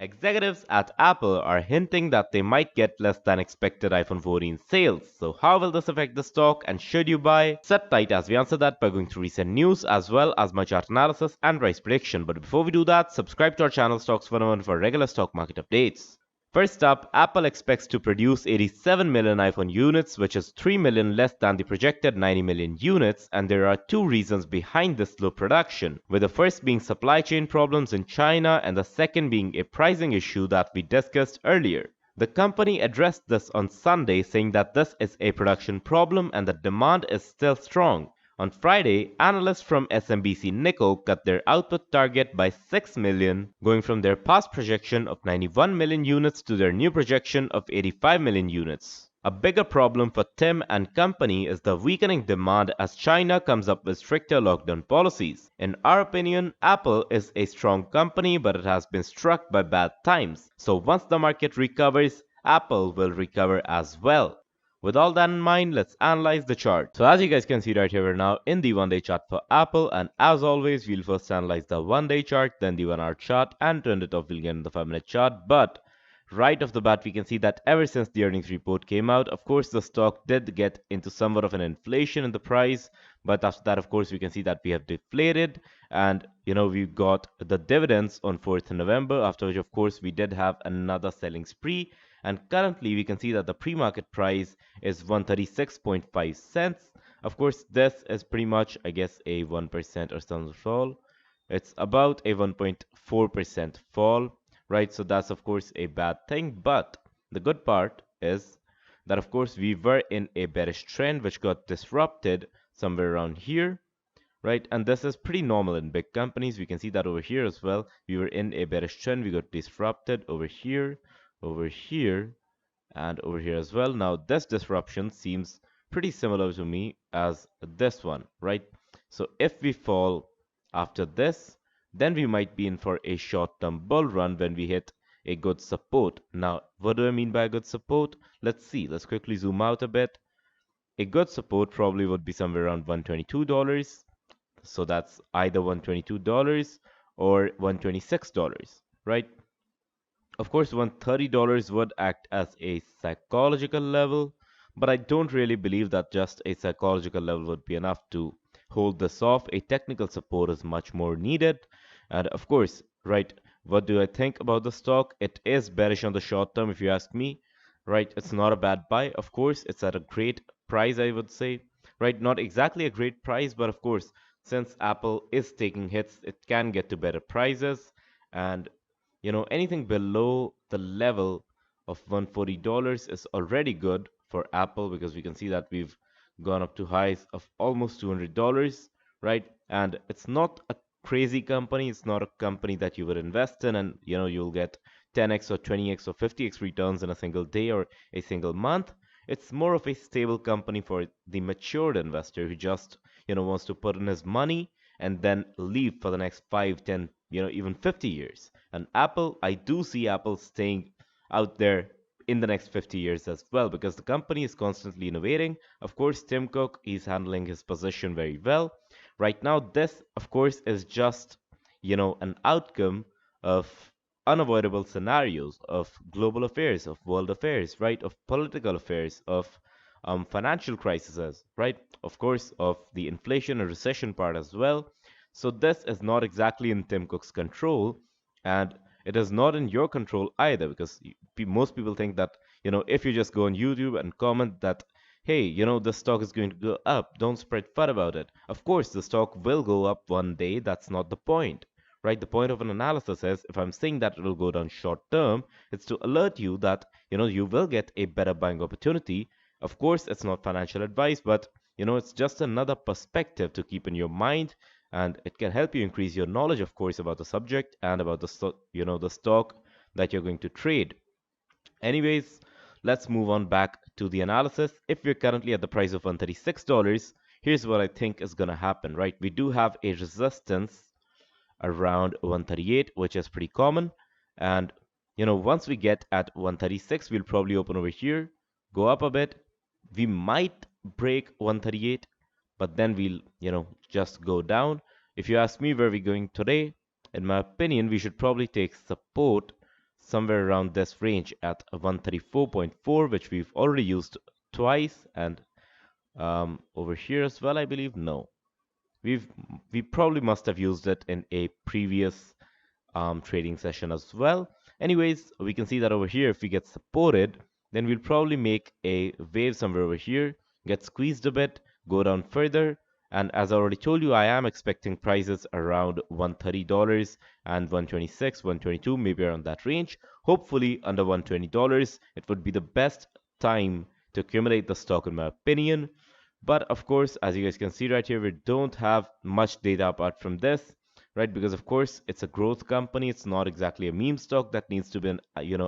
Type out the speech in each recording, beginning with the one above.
Executives at Apple are hinting that they might get less than expected iPhone 14 sales. So how will this affect the stock and should you buy? Sit tight as we answer that by going through recent news as well as my chart analysis and price prediction. But before we do that, subscribe to our channel Stocks 101 for regular stock market updates. First up, Apple expects to produce 87 million iPhone units, which is 3 million less than the projected 90 million units, and there are two reasons behind this slow production, with the first being supply chain problems in China and the second being a pricing issue that we discussed earlier. The company addressed this on Sunday, saying that this is a production problem and the demand is still strong. On Friday, analysts from SMBC Nikko cut their output target by 6 million, going from their past projection of 91 million units to their new projection of 85 million units. A bigger problem for Tim and company is the weakening demand as China comes up with stricter lockdown policies. In our opinion, Apple is a strong company, but it has been struck by bad times. So once the market recovers, Apple will recover as well. With all that in mind, let's analyze the chart. So as you guys can see right here, we're now in the 1-day chart for Apple, and as always, we'll first analyze the 1-day chart, then the 1-hour chart, and turn it off, we'll get in the 5-minute chart. But right off the bat, we can see that ever since the earnings report came out, of course, the stock did get into somewhat of an inflation in the price, but after that, of course, we can see that we have deflated, and we got the dividends on 4th November, after which, of course, we did have another selling spree. And currently we can see that the pre-market price is 136.5 cents. Of course, this is pretty much, I guess, a 1% or some fall. It's about a 1.4% fall, right? So that's, of course, a bad thing. But the good part is that, of course, we were in a bearish trend, which got disrupted somewhere around here, right? And this is pretty normal in big companies. We can see that over here as well. We were in a bearish trend. We got disrupted over here, and over here as well. Now this disruption seems pretty similar to me as this one, right? So if we fall after this, then we might be in for a short-term bull run when we hit a good support. Now what do I mean by good support? Let's see. Let's quickly zoom out a bit. A good support probably would be somewhere around $122. So that's either $122 or $126, right? Of course, $130 would act as a psychological level, but I don't really believe that just a psychological level would be enough to hold this off. A technical support is much more needed. And of course, right, what do I think about the stock? It is bearish on the short term, if you ask me, right? It's not a bad buy. Of course, it's at a great price, I would say, right? Not exactly a great price, but of course, since Apple is taking hits, it can get to better prices. And anything below the level of $140 is already good for Apple because we can see that we've gone up to highs of almost $200, right? And it's not a crazy company. It's not a company that you would invest in and you'll get 10x or 20x or 50x returns in a single day or a single month. It's more of a stable company for the matured investor who just wants to put in his money and then leave for the next 5, 10, even 50 years. And Apple, I do see Apple staying out there in the next 50 years as well because the company is constantly innovating. Of course, Tim Cook is handling his position very well. Right now, this, of course, is just, an outcome of unavoidable scenarios of global affairs, of world affairs, right? Of political affairs, of financial crises, right? Of course, of the inflation and recession part as well. So this is not exactly in Tim Cook's control, and it is not in your control either, because most people think that, if you just go on YouTube and comment that, hey, the stock is going to go up, don't spread FUD about it. Of course, the stock will go up one day. That's not the point, right? The point of an analysis is if I'm saying that it will go down short term, it's to alert you that, you will get a better buying opportunity. Of course, it's not financial advice, but, it's just another perspective to keep in your mind, and it can help you increase your knowledge, of course, about the subject and about the stock that you're going to trade. Anyways, let's move on back to the analysis. If we're currently at the price of $136, here's what I think is going to happen, right? We do have a resistance around 138, which is pretty common. And, once we get at 136, we'll probably open over here, go up a bit. We might break 138, but then we'll, just go down. If you ask me where we're going today, in my opinion, we should probably take support somewhere around this range at 134.4, which we've already used twice, and over here as well, I believe. No, we've we probably must have used it in a previous trading session as well. Anyways, we can see that over here, if we get supported, then we'll probably make a wave somewhere over here, get squeezed a bit, go down further. And as I already told you, I am expecting prices around $130 and 126, 122, maybe around that range. Hopefully under $120, it would be the best time to accumulate the stock in my opinion. But of course, as you guys can see right here, we don't have much data apart from this, right? Because of course, it's a growth company. It's not exactly a meme stock that needs to be,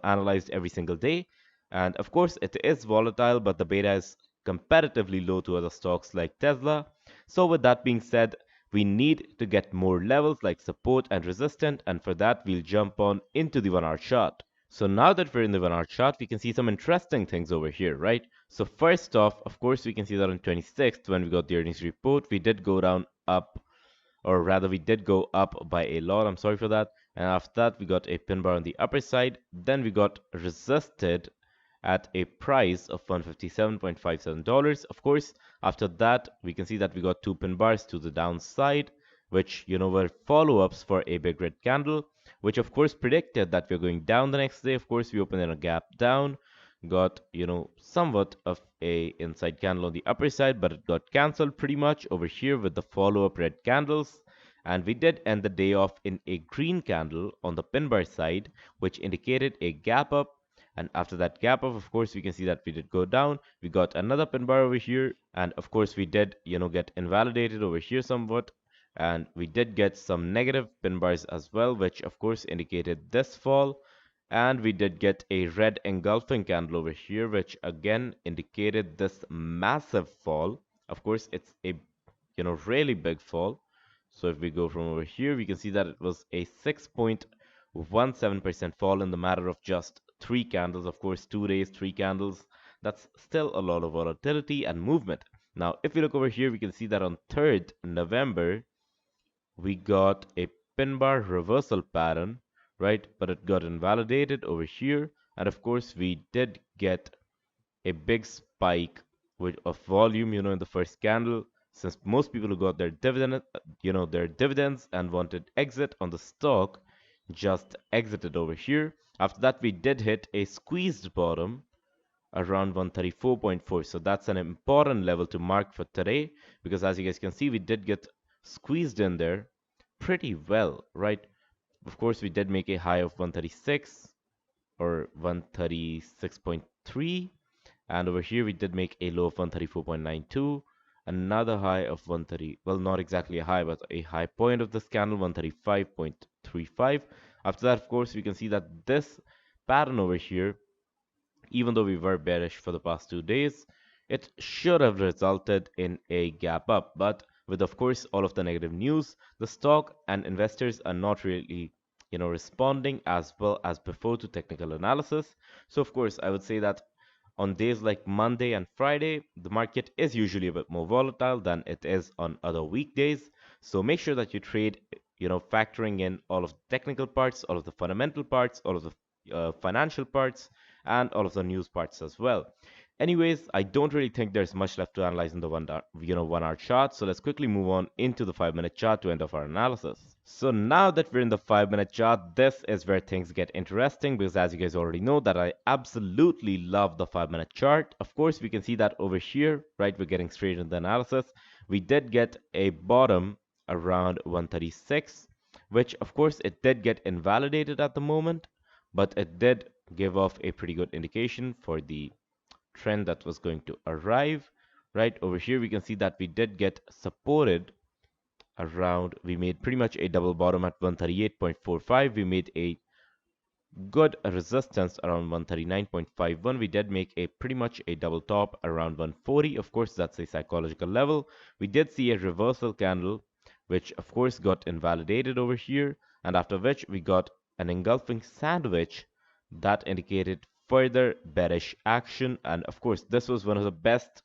analyzed every single day. And of course, it is volatile, but the beta is comparatively low to other stocks like Tesla. So with that being said, we need to get more levels like support and resistance, and for that, we'll jump on into the 1 hour chart. So now that we're in the 1 hour chart, we can see some interesting things over here, right? So first off, of course, we can see that on 26th, when we got the earnings report, we did go down up, or rather we did go up by a lot. I'm sorry for that. And after that, we got a pin bar on the upper side. Then we got resisted at a price of $157.57. Of course, after that, we can see that we got two pin bars to the downside, which, were follow-ups for a big red candle, which of course predicted that we're going down the next day. Of course, we opened in a gap down, got, somewhat of a inside candle on the upper side, but it got cancelled pretty much over here with the follow-up red candles. And we did end the day off in a green candle on the pin bar side, which indicated a gap up. And after that gap up, of course, we can see that we did go down. We got another pin bar over here. And of course, we did, get invalidated over here somewhat. And we did get some negative pin bars as well, which of course indicated this fall. And we did get a red engulfing candle over here, which again indicated this massive fall. Of course, it's a, really big fall. So if we go from over here, we can see that it was a 6.17% fall in the matter of just three candles. Of course, 2 days, three candles. That's still a lot of volatility and movement. Now, if we look over here, we can see that on 3rd November, we got a pin bar reversal pattern, right? But it got invalidated over here. And of course, we did get a big spike of volume, in the first candle, since most people who got their dividends and wanted exit on the stock just exited over here. After that, we did hit a squeezed bottom around 134.4. So that's an important level to mark for today, because as you guys can see, we did get squeezed in there pretty well, right? Of course, we did make a high of 136 or 136.3. And over here, we did make a low of 134.92, another high of 130, well, not exactly a high, but a high point of this candle, 135.35. After that, of course, we can see that this pattern over here, even though we were bearish for the past 2 days, it should have resulted in a gap up. But with, of course, all of the negative news, the stock and investors are not really, responding as well as before to technical analysis. So, of course, I would say that on days like Monday and Friday, the market is usually a bit more volatile than it is on other weekdays. So make sure that you trade, factoring in all of the technical parts, all of the fundamental parts, all of the financial parts, and all of the news parts as well. Anyways, I don't really think there's much left to analyze in the 1 hour chart. So let's quickly move on into the 5-minute chart to end off our analysis. So now that we're in the 5-minute chart, this is where things get interesting, because as you guys already know that I absolutely love the 5-minute chart. Of course, we can see that over here, right? We're getting straight into the analysis. We did get a bottom around 136, which of course it did get invalidated at the moment, but it did give off a pretty good indication for the trend that was going to arrive. Right over here, we can see that we did get supported around, we made pretty much a double bottom at 138.45. We made a good resistance around 139.51. We did make a pretty much a double top around 140. Of course, that's a psychological level. We did see a reversal candle, which of course got invalidated over here, and after which we got an engulfing sandwich that indicated further bearish action. And of course, this was one of the best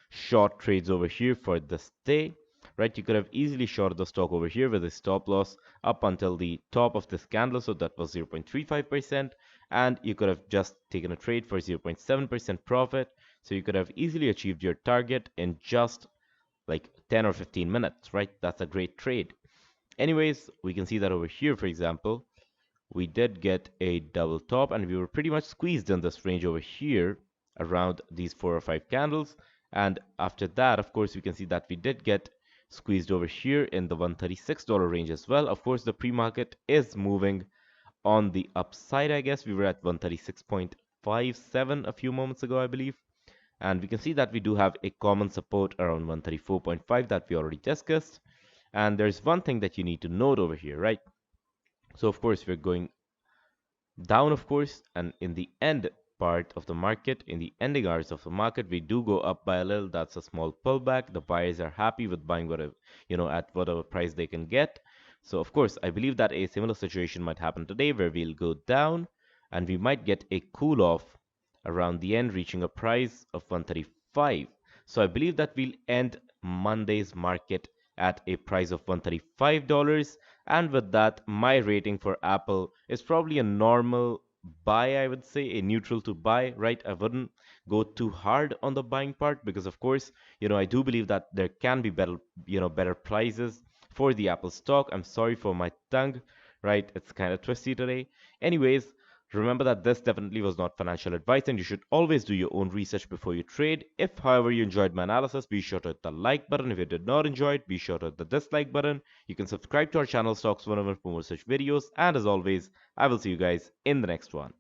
short trades over here for this day, right? You could have easily shorted the stock over here with a stop loss up until the top of this candle, so that was 0.35%. and you could have just taken a trade for 0.7% profit. So you could have easily achieved your target in just like 10 or 15 minutes, right? That's a great trade. Anyways, we can see that over here, for example, we did get a double top and we were pretty much squeezed in this range over here around these 4 or 5 candles. And after that, of course, we can see that we did get squeezed over here in the $136 range as well. Of course, the pre-market is moving on the upside, I guess. We were at 136.57 a few moments ago, I believe. And we can see that we do have a common support around 134.5 that we already discussed. And there's one thing that you need to note over here, right? So of course, we're going down, of course, and in the end part of the market, in the ending hours of the market, we do go up by a little. That's a small pullback. The buyers are happy with buying whatever, at whatever price they can get. So of course, I believe that a similar situation might happen today where we'll go down and we might get a cool off around the end, reaching a price of 135. So I believe that we'll end Monday's market at a price of $135. And with that, my rating for Apple is probably a normal buy, I would say, a neutral to buy, right? I wouldn't go too hard on the buying part because, of course, I do believe that there can be better, better prices for the Apple stock. I'm sorry for my tongue, right? It's kind of twisty today. Anyways, remember that this definitely was not financial advice and you should always do your own research before you trade. If, however, you enjoyed my analysis, be sure to hit the like button. If you did not enjoy it, be sure to hit the dislike button. You can subscribe to our channel Stox 101 for more such videos. And as always, I will see you guys in the next one.